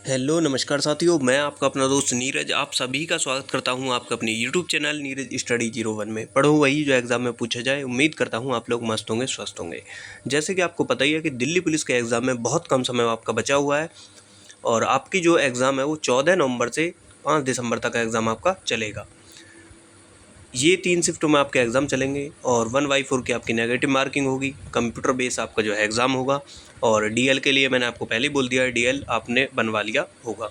Hello नमस्कार साथियों, मैं आपका अपना दोस्त नीरज आप सभी का स्वागत करता हूं आपका अपने यूट्यूब चैनल नीरज स्टडी 01 में। पढ़ो वही जो एग्ज़ाम में पूछा जाए। उम्मीद करता हूं आप लोग मस्त होंगे, स्वस्थ होंगे। जैसे कि आपको पता ही है कि दिल्ली पुलिस के एग्ज़ाम में बहुत कम समय आपका बचा हुआ है और आपकी जो एग्ज़ाम है वो 14 नवंबर से 5 दिसंबर तक का एग्ज़ाम आपका चलेगा। ये 3 शिफ्टों में आपके एग्ज़ाम चलेंगे और 1/4 की आपकी नेगेटिव मार्किंग होगी। कंप्यूटर बेस आपका जो है एग्ज़ाम होगा और डीएल के लिए मैंने आपको पहले ही बोल दिया है, डीएल आपने बनवा लिया होगा।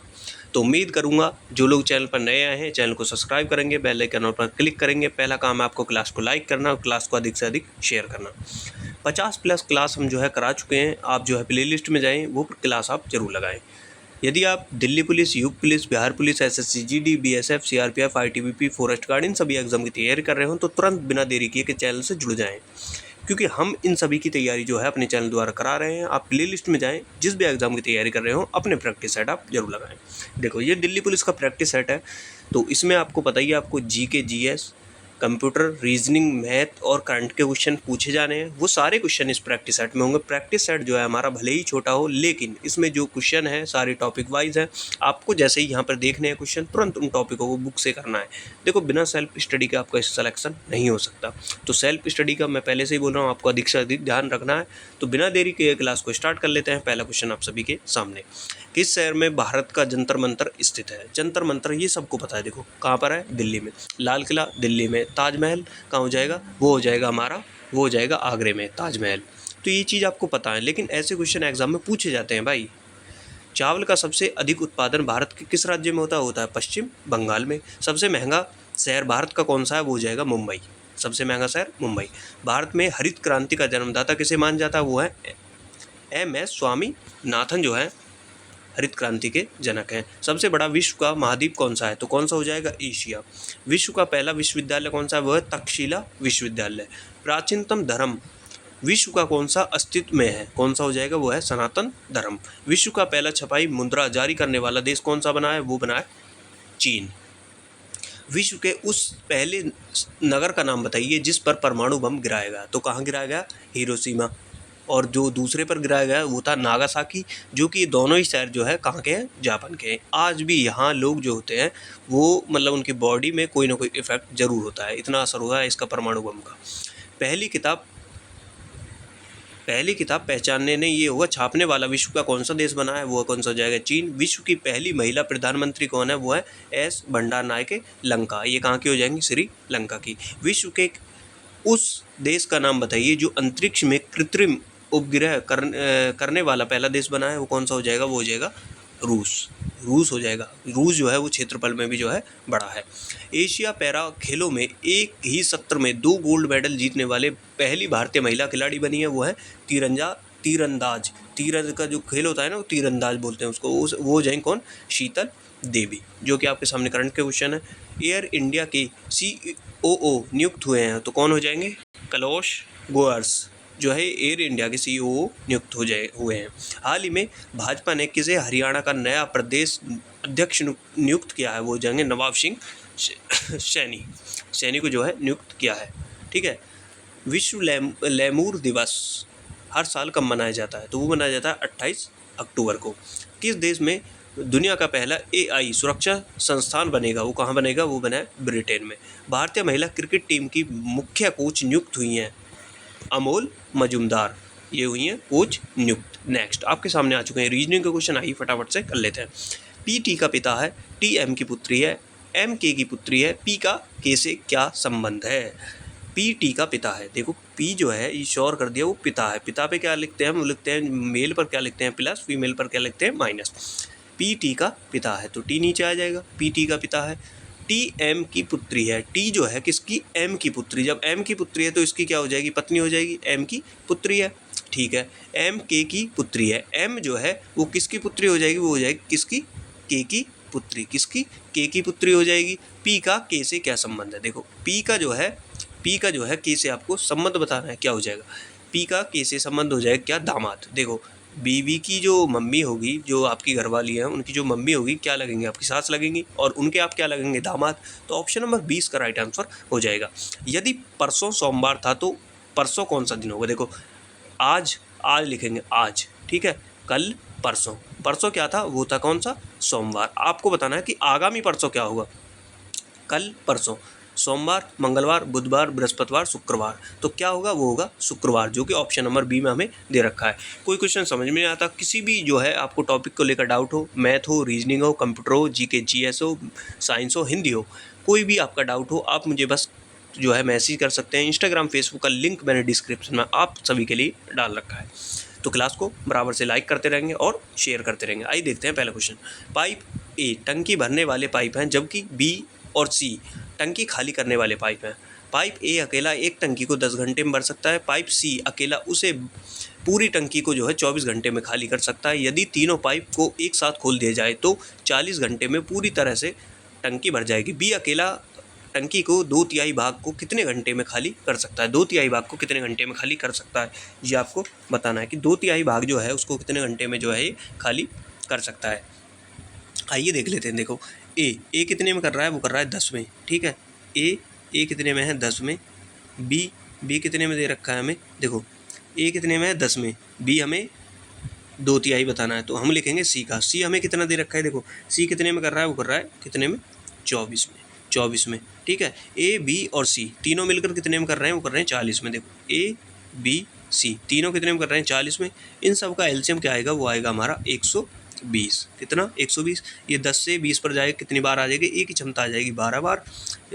तो उम्मीद करूँगा जो लोग चैनल पर नए आए हैं चैनल को सब्सक्राइब करेंगे, बेल आइकन पर क्लिक करेंगे। पहला काम है आपको क्लास को लाइक करना और क्लास को अधिक से अधिक शेयर करना। 50+ क्लास हम जो है करा चुके हैं। आप जो है प्लेलिस्ट में जाएँ, वो क्लास आप ज़रूर लगाएँ। यदि आप Delhi police, UP police, Bihar police, SSC GD, BSF, CRPF, ITBP, forest guard इन सभी एग्जाम की तैयारी कर रहे हो तो तुरंत बिना देरी किए के चैनल से जुड़ जाएं, क्योंकि हम इन सभी की तैयारी जो है अपने चैनल द्वारा करा रहे हैं। आप प्लेलिस्ट में जाएं, जिस भी एग्जाम की तैयारी कर रहे हो अपने प्रैक्टिस सेट आप जरूर लगाएं। देखो ये दिल्ली पुलिस का प्रैक्टिस सेट है, तो इसमें आपको पता ही है आपको GK, GS, computer, reasoning, math और करंट के क्वेश्चन पूछे जाने हैं। वो सारे क्वेश्चन इस प्रैक्टिस सेट में होंगे। प्रैक्टिस सेट जो है हमारा भले ही छोटा हो, लेकिन इसमें जो क्वेश्चन है सारे टॉपिक वाइज है। आपको जैसे ही यहाँ पर देखने हैं क्वेश्चन, तुरंत उन टॉपिकों को बुक से करना है। देखो बिना सेल्फ स्टडी के आपका सिलेक्शन नहीं हो सकता, तो सेल्फ स्टडी का मैं पहले से ही बोल रहा हूँ, आपको अधिक से अधिक ध्यान रखना है। तो बिना देरी के क्लास को स्टार्ट कर लेते हैं। पहला क्वेश्चन आप सभी के सामने, किस शहर में भारत का जंतर मंतर स्थित है? जंतर मंतर ये सबको पता है। देखो कहाँ पर है? दिल्ली में। लाल किला दिल्ली में। ताजमहल कहाँ हो जाएगा? वो हो जाएगा हमारा, वो हो जाएगा आगरे में ताजमहल। तो ये चीज़ आपको पता है, लेकिन ऐसे क्वेश्चन एग्जाम में पूछे जाते हैं भाई। चावल का सबसे अधिक उत्पादन भारत के किस राज्य में होता है? पश्चिम बंगाल में। सबसे महंगा शहर भारत का कौन सा है? वो हो जाएगा मुंबई। सबसे महंगा शहर मुंबई। भारत में हरित क्रांति का जन्मदाता किसे मान जाता है? वो है MS स्वामीनाथन जो है हरित क्रांति के जनक हैं। सबसे बड़ा विश्व का महाद्वीप कौन सा है? तो कौन सा हो जाएगा? एशिया। विश्व का पहला विश्वविद्यालय कौन सा है? वो है तक्षशिला विश्वविद्यालय। प्राचीनतम धर्म विश्व का कौन सा अस्तित्व में है? कौन सा हो जाएगा? वो है सनातन धर्म। विश्व का पहला छपाई मुद्रा जारी करने वाला देश कौन सा बना है? वो बना है चीन। विश्व के उस पहले नगर का नाम बताइए जिस पर परमाणु बम गिराया गया। तो कहाँ गिराया गया? हिरोशिमा। और जो दूसरे पर गिराया गया वो था नागासाकी, जो कि दोनों ही शहर जो है कहाँ के हैं? जापान के हैं। आज भी यहाँ लोग जो होते हैं वो मतलब उनकी बॉडी में कोई ना कोई इफेक्ट जरूर होता है, इतना असर हुआ है इसका परमाणु बम का। पहली किताब पहचानने ने ये होगा छापने वाला विश्व का कौन सा देश बना है? वो कौन सा हो जाएगा? चीन। विश्व की पहली महिला प्रधानमंत्री कौन है? वो है S भंडारनायके लंका। ये कहाँ की हो जाएंगी? श्रीलंका की। विश्व के उस देश का नाम बताइए जो अंतरिक्ष में कृत्रिम उपग्रह करने वाला पहला देश बना है। वो कौन सा हो जाएगा? वो हो जाएगा रूस हो जाएगा। रूस जो है वो क्षेत्रफल में भी जो है बड़ा है। एशिया पैरा खेलों में एक ही सत्र में 2 गोल्ड मेडल जीतने वाले पहली भारतीय महिला खिलाड़ी बनी है। वो है तीरंदाज। तीर का जो खेल होता है ना, वो तीरंदाज बोलते हैं उसको। वो हो जाएंगे कौन? शीतल देवी, जो कि आपके सामने करंट के क्वेश्चन है। एयर इंडिया के COO नियुक्त हुए हैं, तो कौन हो जाएंगे? कैलाश गोयर्स जो है एयर इंडिया के COO नियुक्त हुए हैं। हाल ही में भाजपा ने किसे हरियाणा का नया प्रदेश अध्यक्ष नियुक्त किया है? वो हो जाएंगे नवाब सिंह सैनी को जो है नियुक्त किया है। ठीक है। विश्व लेमूर दिवस हर साल कब मनाया जाता है? तो वो मनाया जाता है 28 अक्टूबर को। किस देश में दुनिया का पहला AI सुरक्षा संस्थान बनेगा? वो कहाँ बनेगा? वो बना है ब्रिटेन में। भारतीय महिला क्रिकेट टीम की मुख्य कोच नियुक्त हुई हैं अमोल मजूमदार, ये हुई हैं कोच नियुक्त। नेक्स्ट आपके सामने आ चुके हैं रीजनिंग के क्वेश्चन, आइए फटाफट से कर लेते हैं। PT का पिता है, TM की पुत्री है, MK की पुत्री है, P का K से क्या संबंध है? PT का पिता है। देखो P जो है ये श्योर कर दिया, वो पिता है। पिता पे क्या लिखते हैं? हम लिखते हैं मेल पर क्या लिखते हैं? प्लस, फीमेल पर क्या लिखते हैं? माइनस। PT का पिता है तो T नीचे आ जाएगा। PT का पिता है। TM की पुत्री है। T जो है किसकी? M की पुत्री। जब M की पुत्री है तो इसकी क्या हो जाएगी? पत्नी हो जाएगी। M की पुत्री है। ठीक है। MK की पुत्री है। M जो है वो किसकी पुत्री हो जाएगी? वो हो जाएगी किसकी? K की पुत्री। किसकी? K की पुत्री हो जाएगी। P का K से क्या संबंध है? देखो P का जो है K से आपको संबंध बताना है, क्या हो जाएगा? P का K से संबंध हो जाएगा क्या? दामाद। देखो बीवी की जो मम्मी होगी, जो आपकी घरवाली है, उनकी जो मम्मी होगी क्या लगेंगे? आपकी सास लगेंगी, और उनके आप क्या लगेंगे? दामाद। तो ऑप्शन नंबर 20 का राइट आंसर हो जाएगा। यदि परसों सोमवार था तो परसों कौन सा दिन होगा? देखो आज लिखेंगे आज, ठीक है, कल परसों। परसों क्या था, वो था कौन सा, सोमवार। आपको बताना है कि आगामी परसों क्या होगा, कल परसों, सोमवार, मंगलवार, बुधवार, बृहस्पतिवार, शुक्रवार, तो क्या होगा, वो होगा शुक्रवार, जो कि ऑप्शन नंबर बी में हमें दे रखा है। कोई क्वेश्चन समझ में नहीं आता, किसी भी जो है आपको टॉपिक को लेकर डाउट हो, मैथ हो, रीजनिंग हो, कंप्यूटर हो, जीके जीएस हो, साइंस हो, हिंदी हो, कोई भी आपका डाउट हो, आप मुझे बस जो है मैसेज कर सकते हैं। इंस्टाग्राम, फेसबुक का लिंक मैंने डिस्क्रिप्शन में आप सभी के लिए डाल रखा है। तो क्लास को बराबर से लाइक करते रहेंगे और शेयर करते रहेंगे। आइए देखते हैं पहला क्वेश्चन। पाइप ए टंकी भरने वाले पाइप हैं, जबकि बी और सी टंकी खाली करने वाले पाइप हैं। पाइप ए अकेला एक टंकी को 10 घंटे में भर सकता है, पाइप सी अकेला उसे पूरी टंकी को जो है 24 घंटे में खाली कर सकता है। यदि तीनों पाइप को एक साथ खोल दिया जाए तो 40 घंटे में पूरी तरह से टंकी भर जाएगी। बी अकेला टंकी को 2/3 भाग को कितने घंटे में खाली कर सकता है, 2/3 भाग को कितने घंटे में खाली कर सकता है, ये आपको बताना है कि 2/3 भाग जो है उसको कितने घंटे में जो है ये खाली कर सकता है। आइए देख लेते हैं। देखो ए कितने में कर रहा है, वो कर रहा है 10 में, ठीक है। ए कितने में है, 10 में। बी कितने में दे रखा है हमें, देखो ए कितने में है, 10 में, बी हमें 2/3 बताना है, तो हम लिखेंगे सी का। सी हमें कितना दे रखा है, देखो सी कितने में कर रहा है, वो कर रहा है कितने में, 24 में, ठीक है। ए बी और सी तीनों मिलकर कितने में कर रहे हैं, वो कर रहे हैं 40 में। देखो ए बी सी तीनों कितने में कर रहे हैं, 40 में। इन सब का एलसीएम क्या आएगा, वो आएगा हमारा 120। कितना, 120। ये 10 से 20 पर जाएगा, कितनी बार आ जाएगी, ए की क्षमता आ जाएगी 12 बार,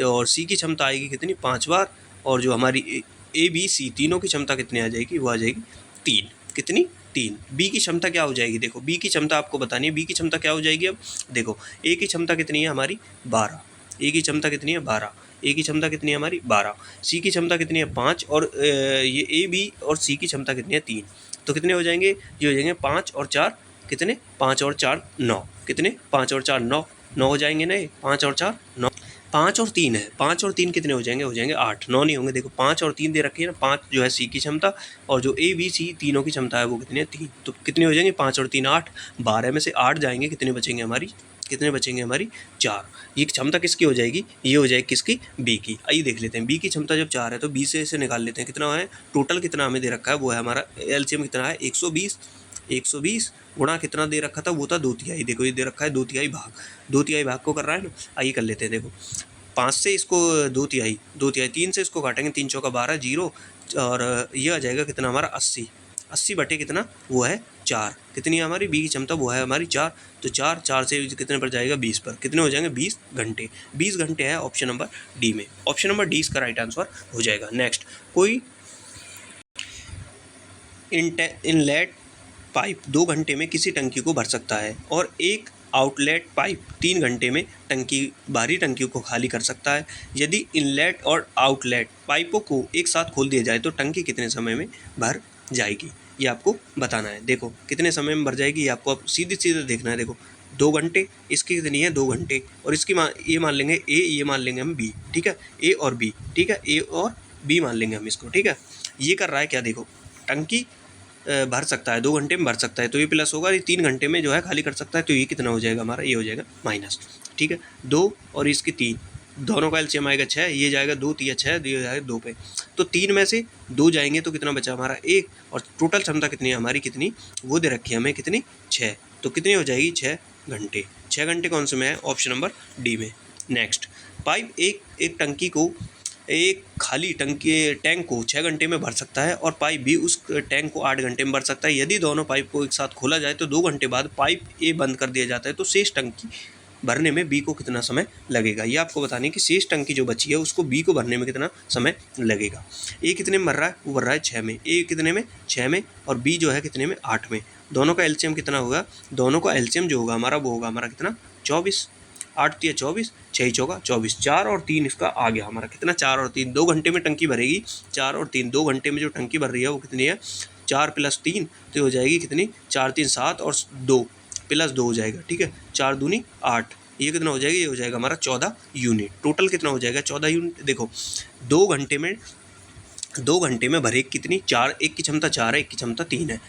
और सी की क्षमता आएगी कितनी, 5 बार, और जो हमारी ए बी सी तीनों की क्षमता कितनी आ जाएगी, वो आ जाएगी 3। कितनी, 3। बी की क्षमता क्या हो जाएगी, देखो बी की क्षमता आपको बतानी है। बी की क्षमता क्या हो जाएगी, अब देखो ए की क्षमता कितनी है हमारी, 12। ए की क्षमता कितनी है, 12। ए की क्षमता कितनी है हमारी, 12। सी की क्षमता कितनी है, 5, और ये ए बी और सी की क्षमता कितनी है, 3। तो कितने हो जाएंगे, ये हो जाएंगे 5 और 4 कितने, 5 और 4 9। कितने, 5 और 4 9, 9 हो जाएंगे ना, 5 और 4 9। 5 और 3 है, 5 और 3 कितने हो जाएंगे 8। 9 नहीं होंगे, देखो 5 और 3 दे रखी है ना, 5 जो है सी की क्षमता, और जो ए बी सी तीनों की क्षमता है वो कितनी है, 3। तो कितने हो जाएंगे, 5 और 3 8। 12 में से 8 जाएंगे, कितने बचेंगे हमारी, कितने बचेंगे हमारी, 4। ये क्षमता किसकी हो जाएगी, ये हो जाएगी किसकी, बी की। आइए देख लेते हैं, बी की क्षमता जब 4 है तो बी से इसे निकाल लेते हैं, कितना है टोटल, कितना हमें दे रखा है, वो है हमारा एलसीएम कितना है, 120। 120 गुणा कितना दे रखा था, वो था 2/3। देखो ये दे रखा है 2/3 भाग, 2/3 भाग को कर रहा है ना। आइए कर लेते हैं, देखो 5 से इसको 2/3, 2/3, 3 से इसको काटेंगे, 3 चौका 12 जीरो, और ये आ जाएगा कितना हमारा 80। 80 बटे कितना, वो है 4। कितनी है हमारी बी की क्षमता, वो है हमारी 4। तो 4 से कितने पर जाएगा, 20 पर। कितने हो जाएंगे, 20 घंटे। 20 घंटे है ऑप्शन नंबर डी में। ऑप्शन नंबर डी इसका राइट आंसर हो जाएगा। नेक्स्ट, कोई इनलेट पाइप 2 घंटे में किसी टंकी को भर सकता है, और एक आउटलेट पाइप 3 घंटे में बाहरी टंकी को खाली कर सकता है। यदि इनलेट और आउटलेट पाइपों को एक साथ खोल दिया जाए तो टंकी कितने समय में भर जाएगी, ये आपको बताना है। देखो कितने समय में भर जाएगी, ये आपको अब सीधे सीधे देखना है। देखो 2 घंटे, इसकी कितनी है 2 घंटे, और इसकी ये मान लेंगे ए, ये मान लेंगे हम बी, ठीक है, ए और बी, ठीक है, ए और बी मान लेंगे हम इसको, ठीक है। ये कर रहा है क्या, देखो टंकी भर सकता है, 2 घंटे में भर सकता है, तो ये प्लस होगा, ये 3 घंटे में जो है खाली कर सकता है, तो ये कितना हो जाएगा हमारा, ये हो जाएगा माइनस, ठीक है। 2 और इसकी 3, दोनों का एलसीएम आएगा 6, ये जाएगा 2 3 6, ये जाएगा 2 पे, तो 3 में से 2 जाएंगे तो कितना बचा हमारा 1, और टोटल क्षमता कितनी है हमारी, कितनी वो दे रखी है हमें, कितनी 6, तो कितनी हो जाएगी 6 घंटे। 6 घंटे कौन से में है, ऑप्शन नंबर डी में। नेक्स्ट, पाइप एक टंकी को, एक खाली टैंक को 6 घंटे में भर सकता है, और पाइप भी उस टैंक को 8 घंटे में भर सकता है। यदि दोनों पाइप को एक साथ खोला जाए तो 2 घंटे बाद पाइप ए बंद कर दिया जाता है, तो शेष टंकी भरने में बी को कितना समय लगेगा, ये आपको बताने कि शेष टंकी जो बची है उसको बी को भरने में कितना समय लगेगा। ए कितने में भर रहा है, वो भर रहा है 6 में, ए कितने में 6 में, और बी जो है कितने में 8 में। दोनों का एलसीएम कितना होगा, दोनों का एलसीएम जो होगा हमारा, वो होगा हमारा कितना 24। 8 3 24, 6 चौका 24, 4 और 3 इसका आ गया हमारा, कितना 4 और 3, 2 घंटे में टंकी भरेगी। 4 और 3, 2 घंटे में जो टंकी भर रही है वो कितनी है, 4 + 3, तो हो जाएगी कितनी, 4 3 7, और 2 + 2 हो जाएगा, ठीक है, 4 दूनी 8, ये कितना हो जाएगा, ये हो जाएगा हमारा 14 यूनिट। टोटल कितना हो जाएगा 14 यूनिट। देखो 2 घंटे में भरे कितनी, 4, एक की क्षमता 4 है, एक की क्षमता 3 है,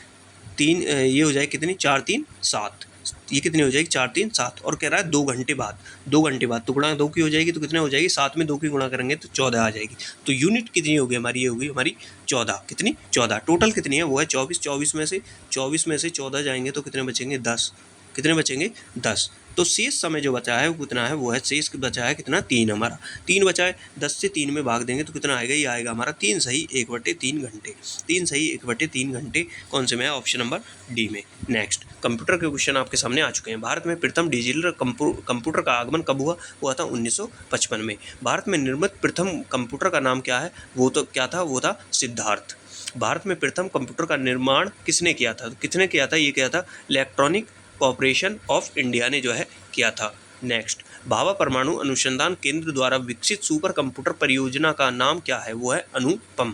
3 ये हो जाएगी कितनी, 4 3 7, ये कितनी हो जाएगी, 4 3 7, और कह रहा है 2 घंटे बाद, 2 घंटे बाद तो गुणा 2 की हो जाएगी, तो कितने हो जाएगी, 7 में 2 की गुणा करेंगे तो 14 आ जाएगी। तो यूनिट कितनी होगी हमारी, ये होगी हमारी 14। कितनी, 14। टोटल कितनी है, वो है 24। 24 में से 14 जाएंगे तो कितने बचेंगे, 10। कितने बचेंगे, 10। तो शेष समय जो बचा है वो कितना है, वो है शेष बचा है कितना, 3 हमारा। 3 बचा है, 10 से 3 में भाग देंगे तो कितना आएगा, ये आएगा हमारा 3 सही 1/3 घंटे। 3 सही 1/3 घंटे कौन से में है, ऑप्शन नंबर डी में। नेक्स्ट, कंप्यूटर के क्वेश्चन आपके सामने आ चुके हैं। भारत में प्रथम डिजिटल कंप्यूटर का आगमन कब हुआ था 1955 में। भारत में निर्मित प्रथम कंप्यूटर का नाम क्या है, वो तो क्या था, वो था सिद्धार्थ। भारत में प्रथम कंप्यूटर का निर्माण किसने किया था, किसने किया था, ये किया था इलेक्ट्रॉनिक कॉर्पोरेशन ऑफ इंडिया ने जो है किया था। नेक्स्ट, भाभा परमाणु अनुसंधान केंद्र द्वारा विकसित सुपर कंप्यूटर परियोजना का नाम क्या है, वो है अनुपम।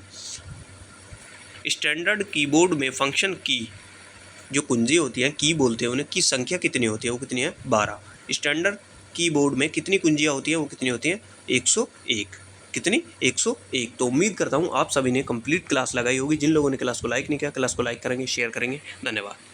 स्टैंडर्ड कीबोर्ड में फंक्शन की जो कुंजी होती है, की बोलते हैं उन्हें, की संख्या कितनी होती है, वो कितनी है, 12। स्टैंडर्ड कीबोर्ड में कितनी कुंजियाँ होती हैं, वो कितनी होती हैं, 101। कितनी, 101। तो उम्मीद करता हूँ आप सभी ने कंप्लीट क्लास लगाई होगी। जिन लोगों ने क्लास को लाइक नहीं किया, क्लास को लाइक करेंगे, शेयर करेंगे। धन्यवाद।